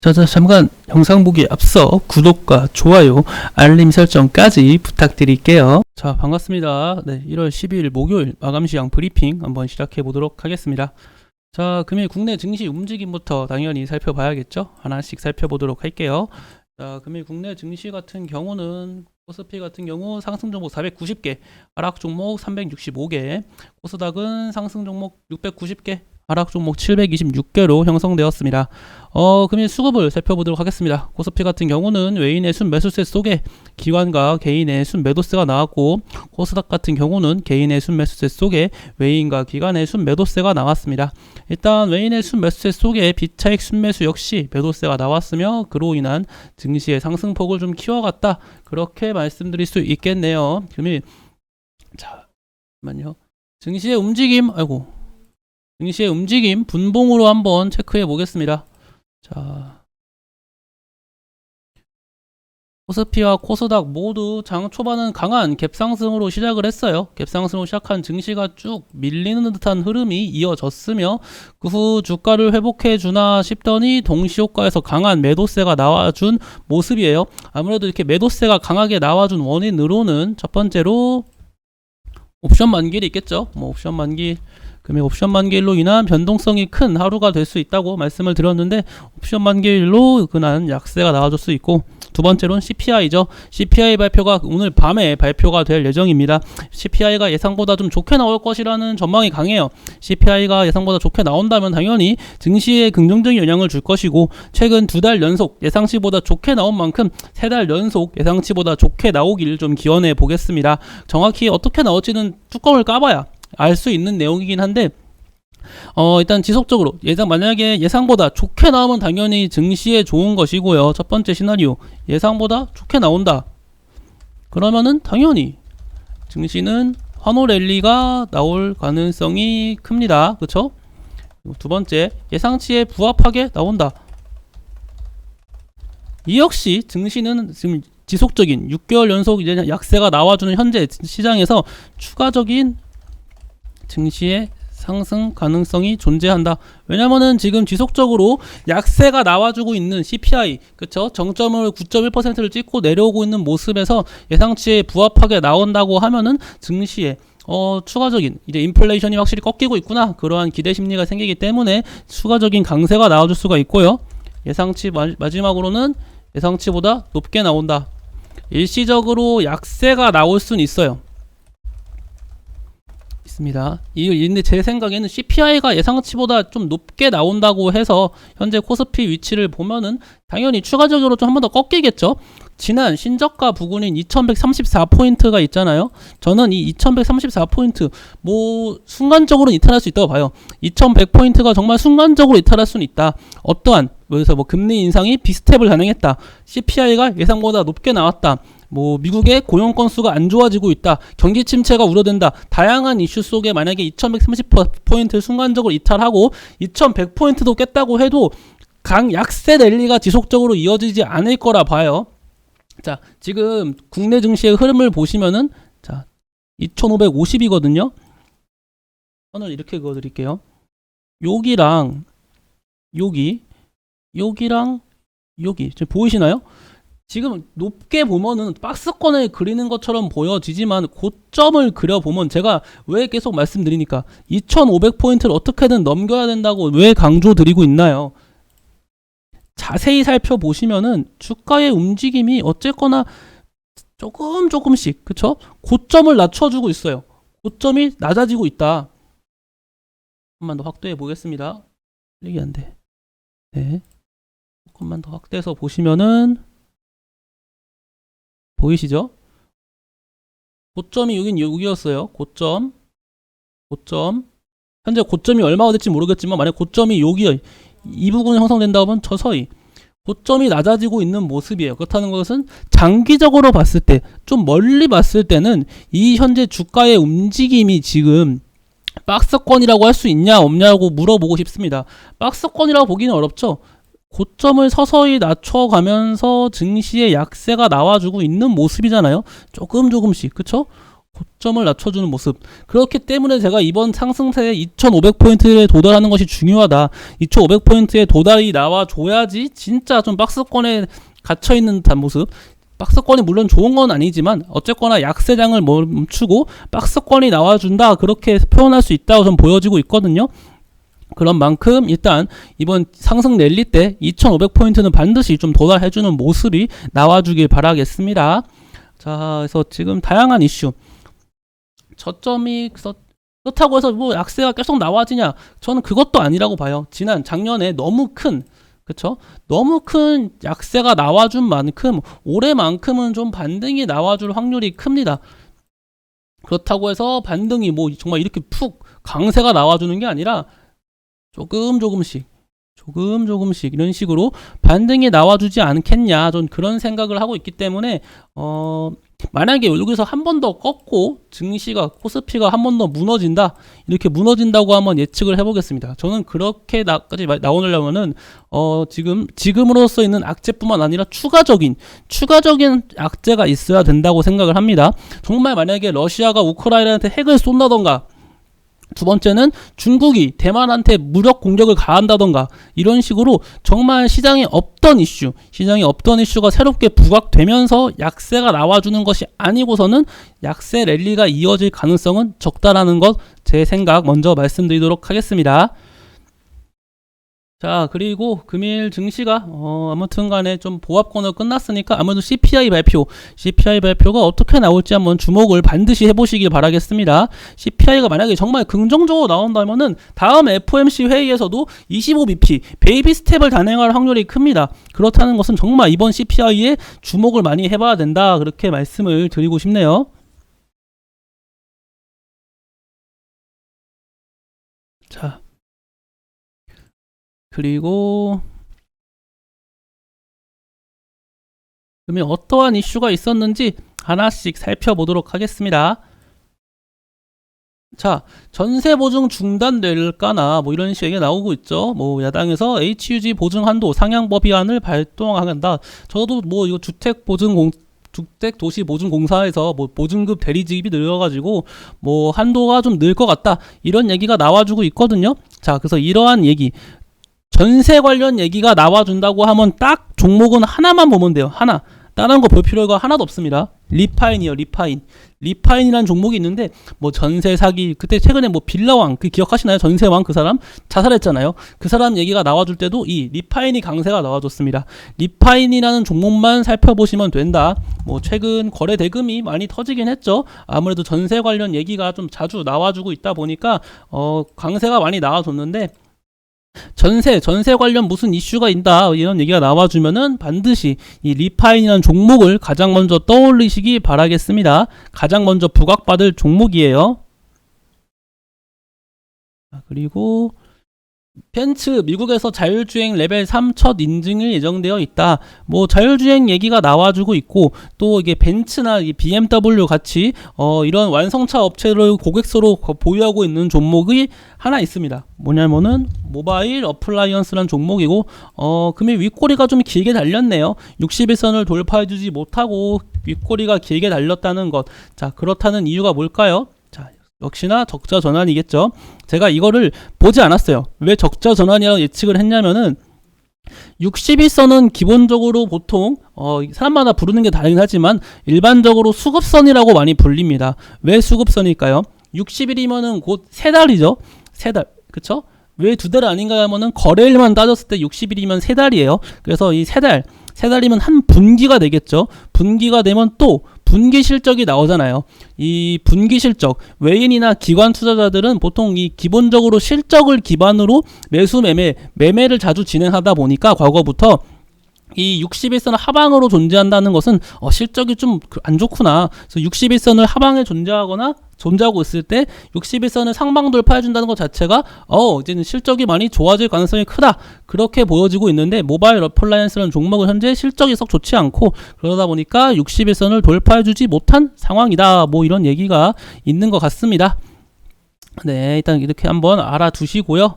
자, 잠깐 영상 보기에 앞서 구독과 좋아요, 알림 설정까지 부탁드릴게요. 자, 반갑습니다. 네, 1월 12일 목요일 마감 시황 브리핑 한번 시작해 보도록 하겠습니다. 자, 금일 국내 증시 움직임부터 당연히 살펴봐야겠죠? 하나씩 살펴보도록 할게요. 자, 금일 국내 증시 같은 경우는 코스피 같은 경우 상승 종목 490개, 하락 종목 365개, 코스닥은 상승 종목 690개, 하락 종목 726개로 형성되었습니다. 금일 수급을 살펴보도록 하겠습니다. 코스피 같은 경우는 외인의 순매수세 속에 기관과 개인의 순매도세가 나왔고, 코스닥 같은 경우는 개인의 순매수세 속에 외인과 기관의 순매도세가 나왔습니다. 일단 외인의 순매수세 속에 비차익 순매수 역시 매도세가 나왔으며, 그로 인한 증시의 상승폭을 좀 키워갔다, 그렇게 말씀드릴 수 있겠네요. 금일 잠깐만요. 증시의 움직임 분봉으로 한번 체크해 보겠습니다. 자, 코스피와 코스닥 모두 장 초반은 강한 갭상승으로 시작을 했어요. 갭상승으로 시작한 증시가 쭉 밀리는 듯한 흐름이 이어졌으며, 그 후 주가를 회복해 주나 싶더니 동시효과에서 강한 매도세가 나와준 모습이에요. 아무래도 이렇게 매도세가 강하게 나와준 원인으로는 첫 번째로 옵션 만기일이 있겠죠. 옵션 만기일, 금일 옵션 만기일로 인한 변동성이 큰 하루가 될 수 있다고 말씀을 드렸는데, 옵션 만기일로 그난 약세가 나와줄 수 있고, 두 번째로는 CPI죠. CPI 발표가 오늘 밤에 발표가 될 예정입니다. CPI가 예상보다 좀 좋게 나올 것이라는 전망이 강해요. CPI가 예상보다 좋게 나온다면 당연히 증시에 긍정적인 영향을 줄 것이고, 최근 2달 연속 예상치보다 좋게 나온 만큼 3달 연속 예상치보다 좋게 나오길 좀 기원해 보겠습니다. 정확히 어떻게 나올지는 뚜껑을 까봐야 알 수 있는 내용이긴 한데, 일단 지속적으로 만약에 예상보다 좋게 나오면 당연히 증시에 좋은 것이고요. 첫 번째 시나리오, 예상보다 좋게 나온다, 그러면은 당연히 증시는 환호 랠리가 나올 가능성이 큽니다. 그쵸? 두 번째, 예상치에 부합하게 나온다, 이 역시 증시는 지금 지속적인 6개월 연속 이제 약세가 나와주는 현재 시장에서 추가적인 증시의 상승 가능성이 존재한다. 왜냐면은 지금 지속적으로 약세가 나와주고 있는 CPI, 그쵸? 정점을 9.1%를 찍고 내려오고 있는 모습에서 예상치에 부합하게 나온다고 하면은 증시에 추가적인 이제 인플레이션이 확실히 꺾이고 있구나, 그러한 기대 심리가 생기기 때문에 추가적인 강세가 나와줄 수가 있고요. 예상치 마지막으로는 예상치보다 높게 나온다. 일시적으로 약세가 나올 수는 있어요. 있습니다. 근데 제 생각에는 CPI가 예상치보다 좀 높게 나온다고 해서 현재 코스피 위치를 보면은 당연히 추가적으로 좀 한 번 더 꺾이겠죠. 지난 신저가 부근인 2134포인트가 있잖아요. 저는 이 2134포인트 순간적으로 이탈할 수 있다고 봐요. 2100포인트가 정말 순간적으로 이탈할 수는 있다. 어떠한 그래서 금리 인상이 비스텝을 가능했다, CPI가 예상보다 높게 나왔다, 미국의 고용 건수가 안 좋아지고 있다, 경기 침체가 우려된다, 다양한 이슈 속에 만약에 2130포인트 순간적으로 이탈하고 2100포인트도 깼다고 해도 약세 랠리가 지속적으로 이어지지 않을 거라 봐요. 자, 지금 국내 증시의 흐름을 보시면은, 자, 2550이거든요. 선을 이렇게 그어드릴게요. 여기랑 여기랑 여기 지금 보이시나요? 지금 높게 보면은 박스권을 그리는 것처럼 보여지지만 고점을 그려보면, 제가 왜 계속 말씀드리니까 2500포인트를 어떻게든 넘겨야 된다고 왜 강조드리고 있나요? 자세히 살펴보시면은 주가의 움직임이 어쨌거나 조금씩, 그쵸? 고점을 낮춰주고 있어요. 고점이 낮아지고 있다. 한번 더 확대해 보겠습니다. 이게 안 돼. 네. 조금만 더 확대해서 보시면은 보이시죠? 고점이 여기였어요. 고점. 현재 고점이 얼마가 될지 모르겠지만, 만약 고점이 이 부분이 형성된다 하면 서서히 고점이 낮아지고 있는 모습이에요. 그렇다는 것은 장기적으로 봤을 때, 좀 멀리 봤을 때는 이 현재 주가의 움직임이 지금 박스권이라고 할 수 있냐 없냐고 물어보고 싶습니다. 박스권이라고 보기는 어렵죠. 고점을 서서히 낮춰가면서 증시의 약세가 나와주고 있는 모습이잖아요. 조금씩, 그쵸? 고점을 낮춰주는 모습. 그렇기 때문에 제가 이번 상승세에 2500포인트에 도달하는 것이 중요하다. 2500포인트에 도달이 나와줘야지 진짜 좀 박스권에 갇혀있는 듯한 모습. 박스권이 물론 좋은 건 아니지만 어쨌거나 약세장을 멈추고 박스권이 나와준다, 그렇게 표현할 수 있다고 좀 보여지고 있거든요. 그런 만큼 일단 이번 상승 랠리 때 2500포인트는 반드시 좀 도달해주는 모습이 나와주길 바라겠습니다. 자, 그래서 지금 다양한 이슈, 저점이 그렇다고 해서 뭐 약세가 계속 나와지냐, 저는 그것도 아니라고 봐요. 작년에 너무 큰, 그쵸? 너무 큰 약세가 나와준 만큼 올해만큼은 좀 반등이 나와줄 확률이 큽니다. 그렇다고 해서 반등이 뭐 정말 이렇게 푹 강세가 나와주는 게 아니라 조금씩 이런 식으로 반등이 나와주지 않겠냐, 전 그런 생각을 하고 있기 때문에 만약에 여기서 한 번 더 꺾고 증시가, 코스피가 한 번 더 무너진다, 이렇게 무너진다고 한번 예측을 해보겠습니다. 저는 그렇게까지 나오려면은 지금으로서 있는 악재뿐만 아니라 추가적인 악재가 있어야 된다고 생각을 합니다. 정말 만약에 러시아가 우크라이나한테 핵을 쏜다던가, 두 번째는 중국이 대만한테 무력 공격을 가한다던가, 이런 식으로 정말 시장에 없던 이슈가 새롭게 부각되면서 약세가 나와주는 것이 아니고서는 약세 랠리가 이어질 가능성은 적다라는 것, 제 생각 먼저 말씀드리도록 하겠습니다. 자, 그리고 금일 증시가 아무튼 간에 좀 보합권으로 끝났으니까 아무래도 CPI 발표가 어떻게 나올지 한번 주목을 반드시 해보시길 바라겠습니다. CPI가 만약에 정말 긍정적으로 나온다면은 다음 FOMC 회의에서도 25bp 베이비 스텝을 단행할 확률이 큽니다. 그렇다는 것은 정말 이번 CPI에 주목을 많이 해봐야 된다, 그렇게 말씀을 드리고 싶네요. 자, 그리고 그러면 어떠한 이슈가 있었는지 하나씩 살펴보도록 하겠습니다. 자, 전세 보증 중단될까나 뭐 이런 식의 얘기가 나오고 있죠. 뭐 야당에서 HUG 보증 한도 상향 법의안을 발동한다. 저도 뭐 이거 주택도시보증공사에서 뭐 보증금 대리지급이 늘어가지고 뭐 한도가 좀 늘 것 같다, 이런 얘기가 나와주고 있거든요. 자, 그래서 이러한 얘기, 전세 관련 얘기가 나와준다고 하면 딱 종목은 하나만 보면 돼요. 하나. 다른 거 볼 필요가 하나도 없습니다. 리파인이라는 종목이 있는데, 뭐 전세 사기, 그때 최근에 뭐 빌라왕, 그 기억하시나요? 전세왕, 그 사람 자살했잖아요. 그 사람 얘기가 나와줄 때도 이 리파인이 강세가 나와줬습니다. 리파인이라는 종목만 살펴보시면 된다. 뭐 최근 거래 대금이 많이 터지긴 했죠. 아무래도 전세 관련 얘기가 좀 자주 나와주고 있다 보니까 강세가 많이 나와줬는데, 전세 관련 무슨 이슈가 있다, 이런 얘기가 나와주면은 반드시 이 리파인이라는 종목을 가장 먼저 떠올리시기 바라겠습니다. 가장 먼저 부각받을 종목이에요. 그리고 벤츠 미국에서 자율주행 레벨 3 첫 인증이 예정되어 있다. 뭐 자율주행 얘기가 나와주고 있고, 또 이게 벤츠나 이 BMW 같이 이런 완성차 업체를 고객사로 보유하고 있는 종목이 하나 있습니다. 뭐냐면은 모바일 어플라이언스라는 종목이고, 금일 윗꼬리가 좀 길게 달렸네요. 61선을 돌파해주지 못하고 윗꼬리가 길게 달렸다는 것. 자, 그렇다는 이유가 뭘까요? 역시나 적자 전환이겠죠. 제가 이거를 보지 않았어요. 왜 적자 전환이라고 예측을 했냐면은 61선은 기본적으로 보통 사람마다 부르는 게 다르긴 하지만 일반적으로 수급선이라고 많이 불립니다. 왜 수급선일까요? 60일이면은 곧 3달이죠. 3달. 그쵸? 왜 2달 아닌가 하면은 거래일만 따졌을 때 60일이면 3달이에요. 그래서 이 3달이면 한 분기가 되겠죠. 분기가 되면 또 분기 실적이 나오잖아요. 이 분기 실적, 외인이나 기관 투자자들은 보통 이 기본적으로 실적을 기반으로 매매를 자주 진행하다 보니까 과거부터 이 61선 하방으로 존재한다는 것은 실적이 좀 안 좋구나. 그래서 61선을 하방에 존재하고 있을 때 61선을 상방 돌파해준다는 것 자체가 이제는 실적이 많이 좋아질 가능성이 크다, 그렇게 보여지고 있는데, 모바일 어플라이언스라는 종목은 현재 실적이 썩 좋지 않고, 그러다 보니까 61선을 돌파해주지 못한 상황이다, 뭐 이런 얘기가 있는 것 같습니다. 네, 일단 이렇게 한번 알아두시고요.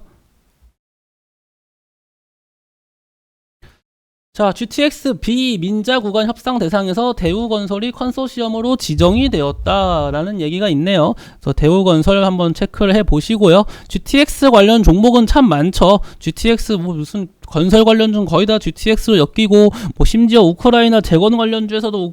자, GTX 비민자 구간 협상 대상에서 대우건설이 컨소시엄으로 지정이 되었다라는 얘기가 있네요. 그래서 대우건설 한번 체크를 해 보시고요. GTX 관련 종목은 참 많죠. GTX 뭐 무슨 건설 관련주는 거의 다 GTX로 엮이고, 뭐 심지어 우크라이나 재건 관련주에서도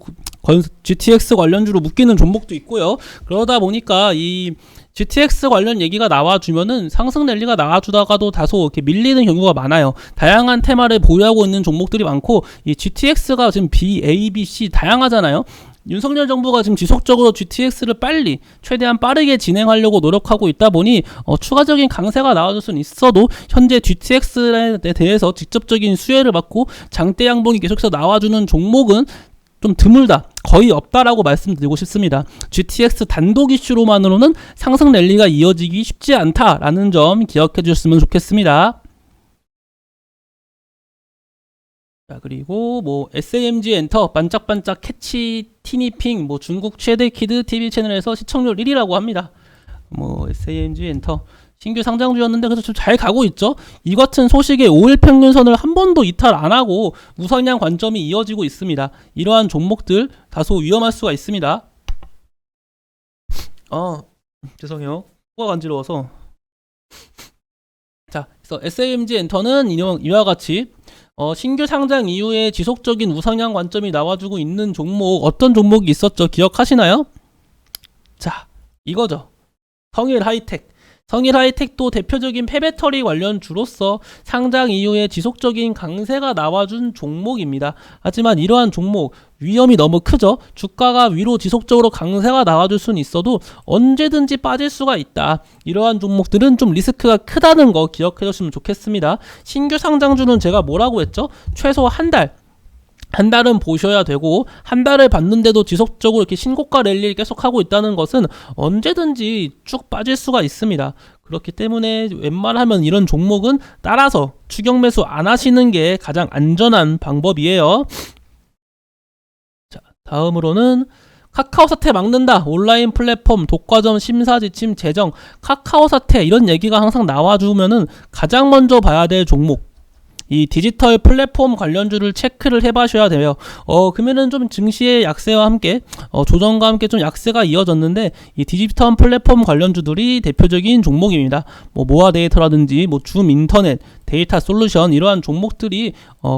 GTX 관련주로 묶이는 종목도 있고요. 그러다 보니까 이 GTX 관련 얘기가 나와주면은 상승 랠리가 나와주다가도 다소 이렇게 밀리는 경우가 많아요. 다양한 테마를 보유하고 있는 종목들이 많고, 이 GTX가 지금 B, A, B, C 다양하잖아요. 윤석열 정부가 지금 지속적으로 GTX를 빨리 최대한 빠르게 진행하려고 노력하고 있다 보니 추가적인 강세가 나와줄 수는 있어도 현재 GTX에 대해서 직접적인 수혜를 받고 장대 양봉이 계속해서 나와주는 종목은 좀 드물다, 거의 없다라고 말씀드리고 싶습니다. GTX 단독 이슈로만으로는 상승 랠리가 이어지기 쉽지 않다라는 점 기억해 주셨으면 좋겠습니다. 자, 그리고 뭐 SAMG 엔터 반짝반짝 캐치 티니핑 뭐 중국 최대 키드 TV 채널에서 시청률 1위라고 합니다. 뭐 SAMG 엔터 신규 상장주였는데 그래서 좀 잘 가고 있죠. 이 같은 소식에 5일 평균선을 한 번도 이탈 안 하고 우상향 관점이 이어지고 있습니다. 이러한 종목들 다소 위험할 수가 있습니다. 죄송해요. 코가 간지러워서. 자, 그래서 SAMG 엔터는 이와 같이 신규 상장 이후에 지속적인 우상향 관점이 나와주고 있는 종목, 어떤 종목이 있었죠? 기억하시나요? 자, 이거죠. 성일하이텍. 성일하이텍도 대표적인 폐배터리 관련주로서 상장 이후에 지속적인 강세가 나와준 종목입니다. 하지만 이러한 종목 위험이 너무 크죠. 주가가 위로 지속적으로 강세가 나와줄 수는 있어도 언제든지 빠질 수가 있다. 이러한 종목들은 좀 리스크가 크다는 거 기억해 주시면 좋겠습니다. 신규 상장주는 제가 뭐라고 했죠? 최소 한 달은 보셔야 되고, 한 달을 봤는데도 지속적으로 이렇게 신고가 랠리를 계속하고 있다는 것은 언제든지 쭉 빠질 수가 있습니다. 그렇기 때문에 웬만하면 이런 종목은 따라서 추격 매수 안 하시는 게 가장 안전한 방법이에요. 자, 다음으로는 카카오 사태 막는다. 온라인 플랫폼 독과점 심사 지침 제정. 카카오 사태 이런 얘기가 항상 나와주면은 가장 먼저 봐야 될 종목, 이 디지털 플랫폼 관련주를 체크를 해봐셔야 돼요. 그러면은 좀 증시의 약세와 함께 조정과 함께 좀 약세가 이어졌는데, 이 디지털 플랫폼 관련주들이 대표적인 종목입니다. 뭐 모아 데이터라든지 뭐 줌 인터넷, 데이터 솔루션 이러한 종목들이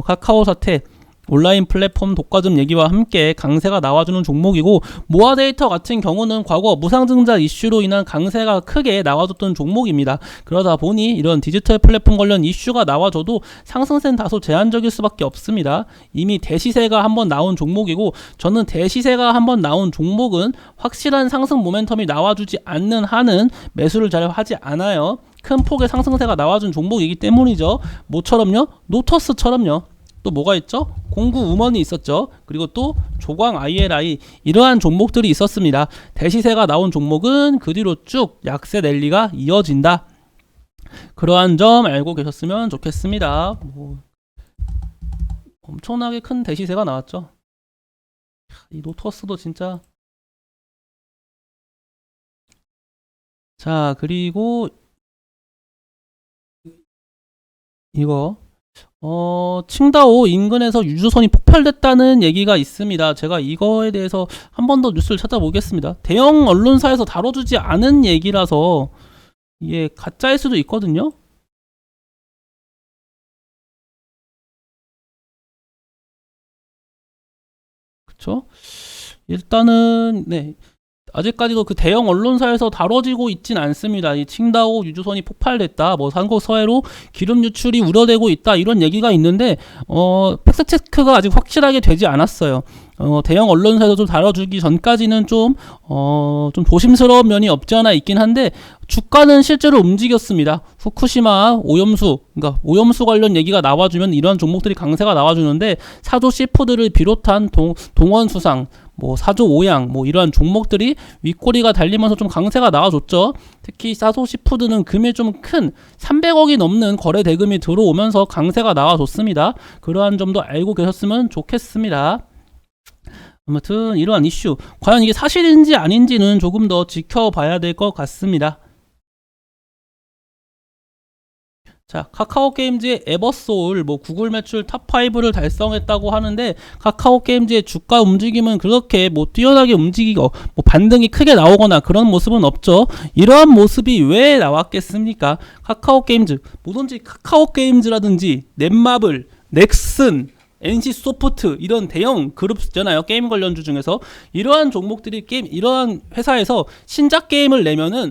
카카오 사태, 온라인 플랫폼 독과점 얘기와 함께 강세가 나와주는 종목이고, 모아데이터 같은 경우는 과거 무상증자 이슈로 인한 강세가 크게 나와줬던 종목입니다. 그러다 보니 이런 디지털 플랫폼 관련 이슈가 나와줘도 상승세는 다소 제한적일 수밖에 없습니다. 이미 대시세가 한번 나온 종목이고, 저는 대시세가 한번 나온 종목은 확실한 상승 모멘텀이 나와주지 않는 한은 매수를 잘 하지 않아요. 큰 폭의 상승세가 나와준 종목이기 때문이죠. 뭐처럼요? 노터스처럼요. 또 뭐가 있죠? 공구 우먼이 있었죠. 그리고 또 조광 ILI, 이러한 종목들이 있었습니다. 대시세가 나온 종목은 그 뒤로 쭉 약세 랠리가 이어진다. 그러한 점 알고 계셨으면 좋겠습니다. 엄청나게 큰 대시세가 나왔죠. 이 노터스도 진짜. 자, 그리고 이거 칭다오 인근에서 유조선이 폭발됐다는 얘기가 있습니다. 제가 이거에 대해서 한 번 더 뉴스를 찾아보겠습니다. 대형 언론사에서 다뤄주지 않은 얘기라서 이게 가짜일 수도 있거든요. 그쵸? 일단은 네, 아직까지도 그 대형 언론사에서 다뤄지고 있진 않습니다. 이 칭다오 유조선이 폭발됐다, 뭐 한국 서해로 기름 유출이 우려되고 있다, 이런 얘기가 있는데 팩트 체크가 아직 확실하게 되지 않았어요. 대형 언론사에서 좀 다뤄주기 전까지는 좀 조심스러운 면이 없지 않아 있긴 한데, 주가는 실제로 움직였습니다. 후쿠시마 오염수, 그러니까 오염수 관련 얘기가 나와주면 이런 종목들이 강세가 나와주는데, 사조 시푸드를 비롯한 동원수상, 뭐 사조 오양, 뭐 이러한 종목들이 윗꼬리가 달리면서 좀 강세가 나와줬죠. 특히 사조 시푸드는 금일 좀 큰 300억이 넘는 거래 대금이 들어오면서 강세가 나와줬습니다. 그러한 점도 알고 계셨으면 좋겠습니다. 아무튼 이러한 이슈, 과연 이게 사실인지 아닌지는 조금 더 지켜봐야 될 것 같습니다. 자, 카카오 게임즈의 에버소울, 뭐 구글 매출 탑5를 달성했다고 하는데, 카카오 게임즈의 주가 움직임은 그렇게 뭐 뛰어나게 움직이고 뭐 반등이 크게 나오거나 그런 모습은 없죠. 이러한 모습이 왜 나왔겠습니까? 카카오 게임즈, 뭐든지 카카오 게임즈라든지 넷마블, 넥슨, NC소프트 이런 대형 그룹 있잖아요. 게임 관련주 중에서 이러한 종목들이 이러한 회사에서 신작 게임을 내면은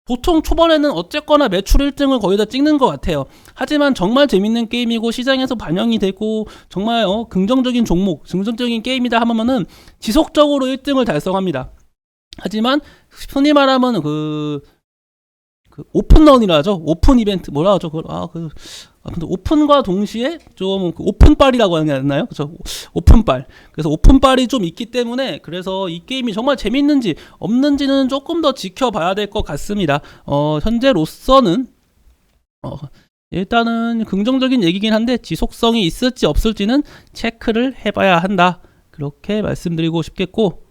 보통 초반에는 어쨌거나 매출 1등을 거의 다 찍는 것 같아요. 하지만 정말 재밌는 게임이고 시장에서 반영이 되고 정말 긍정적인 종목, 긍정적인 게임이다 하면은 지속적으로 1등을 달성합니다. 하지만 흔히 말하면 그 오픈런이라 하죠. 오픈 이벤트 뭐라 하죠? 오픈과 동시에 좀 오픈빨이라고 하나요? 그렇죠? 오픈빨. 그래서 오픈빨이 좀 있기 때문에 그래서 이 게임이 정말 재밌는지 없는지는 조금 더 지켜봐야 될 것 같습니다. 현재로서는 일단은 긍정적인 얘기긴 한데 지속성이 있을지 없을지는 체크를 해봐야 한다. 그렇게 말씀드리고 싶겠고,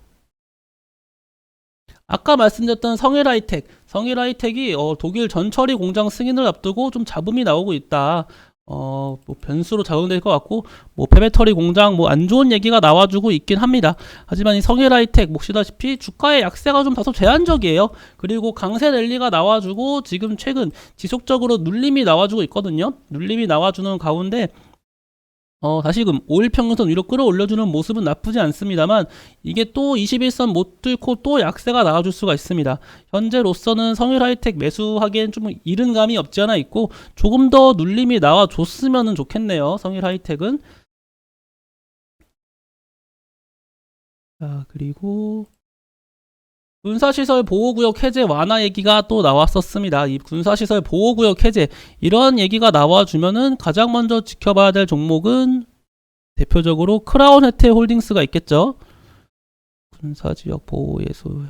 아까 말씀드렸던 성일하이텍이 독일 전처리 공장 승인을 앞두고 좀 잡음이 나오고 있다. 뭐 변수로 작용될 것 같고, 뭐 폐배터리 공장 뭐 안 좋은 얘기가 나와주고 있긴 합니다. 하지만 이 성일하이텍 보시다시피 주가의 약세가 좀 다소 제한적이에요. 그리고 강세 랠리가 나와주고 지금 최근 지속적으로 눌림이 나와주고 있거든요. 눌림이 나와주는 가운데 다시금 5일 평균선 위로 끌어올려주는 모습은 나쁘지 않습니다만 이게 또 21선 못 뚫고 또 약세가 나와줄 수가 있습니다. 현재로서는 성일하이텍 매수하기엔 좀 이른 감이 없지 않아 있고 조금 더 눌림이 나와줬으면 좋겠네요. 성일하이텍은. 자, 그리고 군사시설 보호구역 해제 완화 얘기가 또 나왔었습니다. 이 군사시설 보호구역 해제 이런 얘기가 나와주면은 가장 먼저 지켜봐야 될 종목은 대표적으로 크라운 혜태 홀딩스가 있겠죠. 군사지역 보호예소.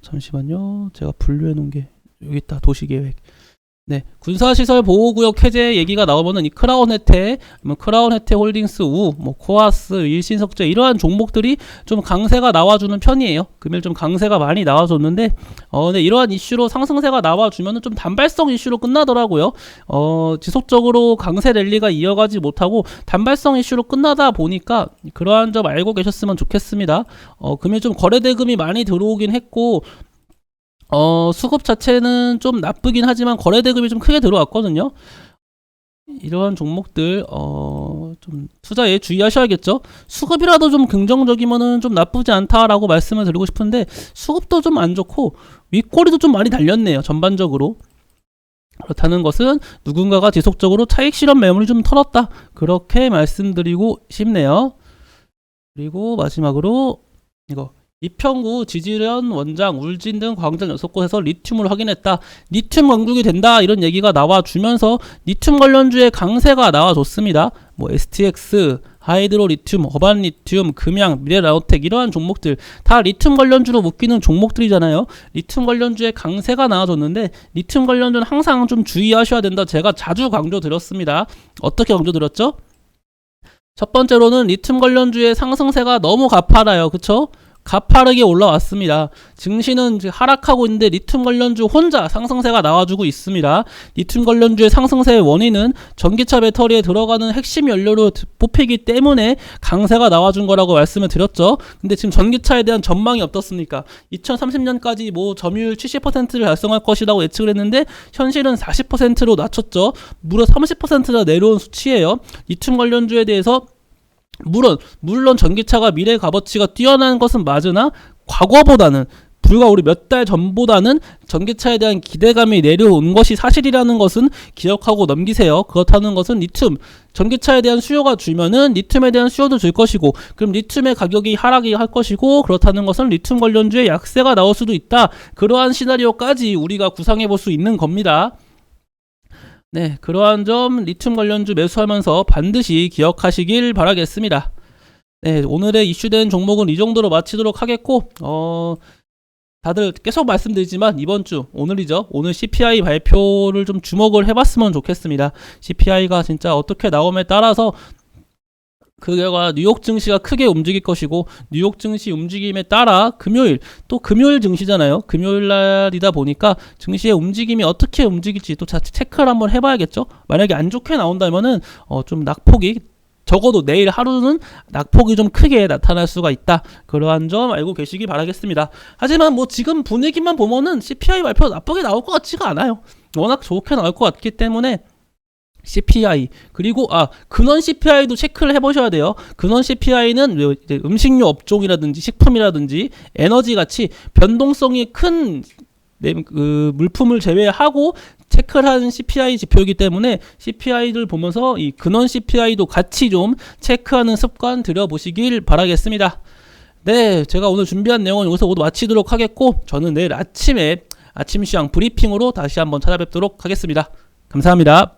잠시만요. 제가 분류해 놓은 게 여기 있다. 도시계획. 네, 군사시설 보호구역 해제 얘기가 나오면은 이 크라운 혜태, 크라운 혜태 홀딩스 우, 뭐 코아스, 일신석재 이러한 종목들이 좀 강세가 나와주는 편이에요. 금일 좀 강세가 많이 나와줬는데, 네, 이러한 이슈로 상승세가 나와주면은 좀 단발성 이슈로 끝나더라고요. 지속적으로 강세 랠리가 이어가지 못하고 단발성 이슈로 끝나다 보니까 그러한 점 알고 계셨으면 좋겠습니다. 금일 좀 거래 대금이 많이 들어오긴 했고. 수급 자체는 좀 나쁘긴 하지만 거래 대금이 좀 크게 들어왔거든요. 이러한 종목들 좀 투자에 주의하셔야겠죠. 수급이라도 좀 긍정적이면은 좀 나쁘지 않다라고 말씀을 드리고 싶은데 수급도 좀 안 좋고 윗꼬리도 좀 많이 달렸네요. 전반적으로. 그렇다는 것은 누군가가 지속적으로 차익 실현 매물을 좀 털었다. 그렇게 말씀드리고 싶네요. 그리고 마지막으로 이거 이평구 지지련 원장 울진 등 광장 6곳에서 리튬을 확인했다. 리튬 강국이 된다 이런 얘기가 나와주면서 리튬 관련주의 강세가 나와줬습니다. 뭐 STX, 하이드로 리튬, 어반 리튬, 금양, 미래라우텍 이러한 종목들 다 리튬 관련주로 묶이는 종목들이잖아요. 리튬 관련주의 강세가 나와줬는데 리튬 관련주는 항상 좀 주의하셔야 된다. 제가 자주 강조드렸습니다. 어떻게 강조드렸죠? 첫 번째로는 리튬 관련주의 상승세가 너무 가파라요. 그쵸? 가파르게 올라왔습니다. 증시는 하락하고 있는데 리튬 관련주 혼자 상승세가 나와주고 있습니다. 리튬 관련주의 상승세의 원인은 전기차 배터리에 들어가는 핵심 연료로 뽑히기 때문에 강세가 나와준 거라고 말씀을 드렸죠. 근데 지금 전기차에 대한 전망이 어떻습니까? 2030년까지 뭐 점유율 70%를 달성할 것이라고 예측을 했는데 현실은 40%로 낮췄죠. 무려 30%나 내려온 수치예요. 리튬 관련주에 대해서 물론 전기차가 미래 값어치가 뛰어난 것은 맞으나 과거보다는 불과 우리 몇 달 전보다는 전기차에 대한 기대감이 내려온 것이 사실이라는 것은 기억하고 넘기세요. 그렇다는 것은 리튬, 전기차에 대한 수요가 줄면은 리튬에 대한 수요도 줄 것이고 그럼 리튬의 가격이 하락이 할 것이고 그렇다는 것은 리튬 관련주의 약세가 나올 수도 있다. 그러한 시나리오까지 우리가 구상해 볼 수 있는 겁니다. 네, 그러한 점 리튬 관련주 매수하면서 반드시 기억하시길 바라겠습니다. 네, 오늘의 이슈된 종목은 이 정도로 마치도록 하겠고 다들 계속 말씀드리지만 이번 주 오늘이죠. 오늘 CPI 발표를 좀 주목을 해봤으면 좋겠습니다. CPI가 진짜 어떻게 나옴에 따라서 그 결과 뉴욕 증시가 크게 움직일 것이고 뉴욕 증시 움직임에 따라 금요일 또 금요일 증시잖아요. 금요일 날이다 보니까 증시의 움직임이 어떻게 움직일지 또 체크를 한번 해봐야겠죠. 만약에 안 좋게 나온다면은 좀 낙폭이 적어도 내일 하루는 낙폭이 좀 크게 나타날 수가 있다. 그러한 점 알고 계시기 바라겠습니다. 하지만 뭐 지금 분위기만 보면은 CPI 발표 나쁘게 나올 것 같지가 않아요. 워낙 좋게 나올 것 같기 때문에 CPI 그리고 근원 CPI도 체크를 해보셔야 돼요. 근원 CPI는 음식료 업종이라든지 식품이라든지 에너지 같이 변동성이 큰 물품을 제외하고 체크를 하는 CPI 지표이기 때문에 CPI를 보면서 이 근원 CPI도 같이 좀 체크하는 습관 들여보시길 바라겠습니다. 네, 제가 오늘 준비한 내용은 여기서 모두 마치도록 하겠고 저는 내일 아침에 아침 시황 브리핑으로 다시 한번 찾아뵙도록 하겠습니다. 감사합니다.